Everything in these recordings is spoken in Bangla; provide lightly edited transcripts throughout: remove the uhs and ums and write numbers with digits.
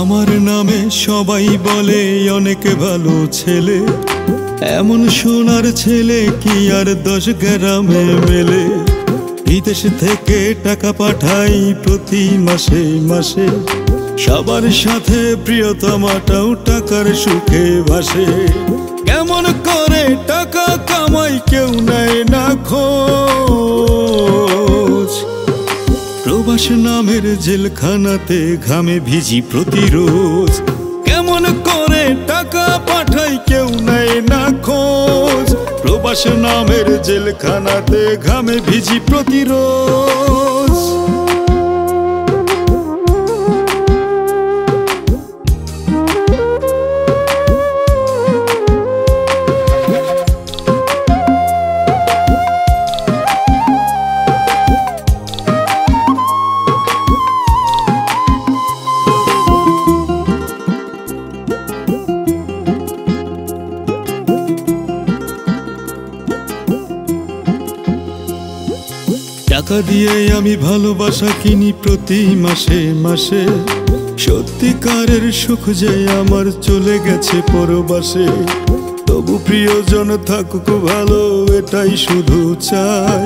আমার নামে সবাই বলে অনেক ভালো ছেলে, এমন সোনার ছেলে কি আর 10 গ্রামে মেলে। বিদেশ থেকে টাকা পাঠাই প্রতি মাসে মাসে, সবার সাথে প্রিয়তমাটাও টাকার সুখে ভাসে। কেমন করে টাকা কামাই কেউ নেয় না খোঁজ, প্রবাস নামের জেলখানাতে ঘামে ভিজি প্রতিরোজ। কেমন করে টাকা পাঠাই কেউ নেয় না খোঁজ, প্রবাস নামের জেলখানাতে ঘামে ভিজি প্রতিরোজ। টাকা দিয়ে আমি ভালোবাসা কিনি প্রতি মাসে মাসে, সত্যিকারের সুখ যে আমার চলে গেছে পরবাসে। তবু প্রিয়জন থাকুক ভালো এটাই শুধু চাই,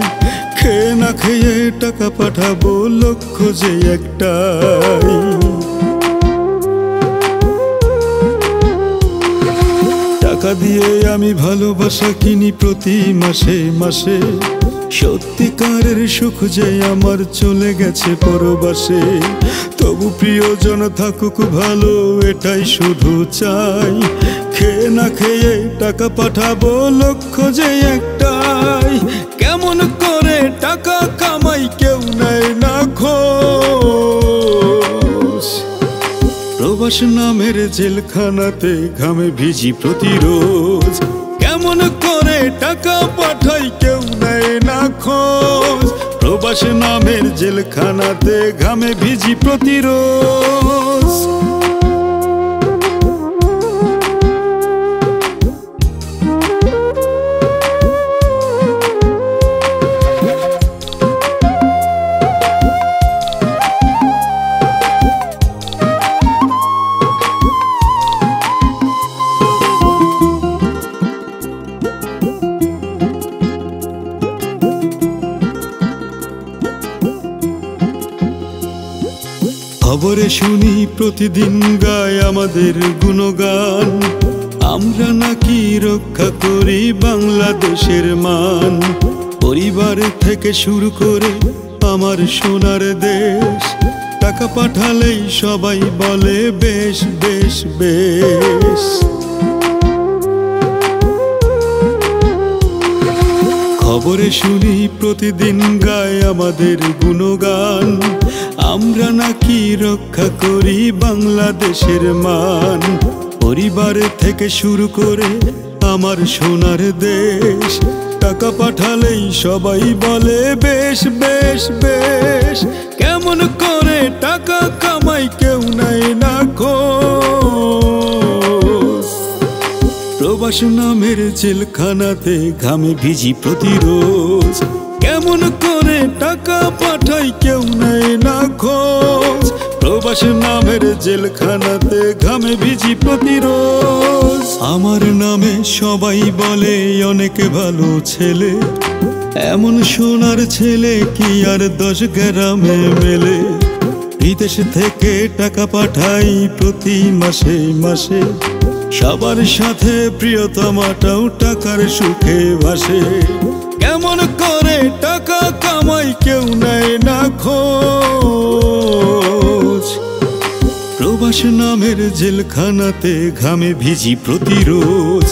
খেয়ে না খেয়ে টাকা পাঠাবো লক্ষ্য যে একটাই। টাকা দিয়ে আমি ভালোবাসা কিনি প্রতি মাসে মাসে, সত্যিকারের সুখ যে আমার চলে গেছে পরবাসে। তবু প্রিয়জন থাকুক ভালো এটাই শুধু চাই, খেয়ে না খেয়ে টাকা পাঠাবো লক্ষ্য যে একটাই। কেমন করে টাকা কামাই কেউ নেয় না খোঁজ, প্রবাস নামের জেলখানাতে ঘামে ভিজি প্রতিরোজ। কেমন করে টাকা পাঠাই কেউ নেয় না খোঁজ, প্রবাস নামের জেলখানাতে ঘামে ভিজি প্রতিরোজ। খবরে শুনি প্রতিদিন গায় আমাদের গুণগান, আমরা নাকি রক্ষা করি বাংলাদেশের মান। পরিবার থেকে শুরু করে আমার সোনার দেশ, টাকা পাঠালেই সবাই বলে বেশ বেশ বেশ। খবরে শুনি প্রতিদিন গায় আমাদের গুণগান, আমরা নাকি রক্ষা করি বাংলাদেশের মান। পরিবার থেকে শুরু করে আমার সোনার দেশ, টাকা পাঠালেই সবাই বলে বেশ বেশ বেশ। কেমন করে টাকা কামাই কেউ নেয় না খোঁজ, প্রবাস নামের জেলখানাতে ঘামে ভিজি প্রতিরোজ। কেমন করে টাকা পাঠাই কেউ নেয় না খোঁজ, প্রবাস নামের জেলখানাতে ঘামে ভিজি প্রতিরোজ। আমার নামে সবাই বলে অনেক ভালো ছেলে, এমন সোনার ছেলে কি আর 10 গ্রামে মেলে। বিদেশ থেকে টাকা পাঠাই প্রতি মাসে মাসে, সবার সাথে প্রিয়তমাটাও টাকার সুখে ভাসে। কেমন করে টাকা কামাই কেউ নেয় না খোঁজ, প্রবাস নামের জেলখানাতে ঘামে ভিজি প্রতিরোজ।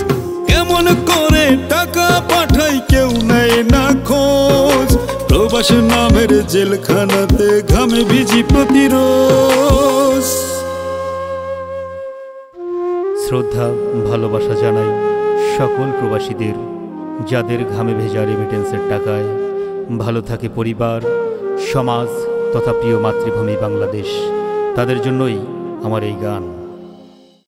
কেমন করে টাকা পাঠাই কেউ নেয় না খোঁজ, প্রবাস নামের জেলখানাতে ঘামে ভিজি প্রতিরোজ। শ্রদ্ধা ভালোবাসা জানাই সকল প্রবাসীদের, যাদের ঘামে ভেজা রেমিটেন্সের টাকায় ভালো থাকে পরিবার, সমাজ তথা প্রিয় মাতৃভূমি বাংলাদেশ, তাদের জন্যই আমার এই গান।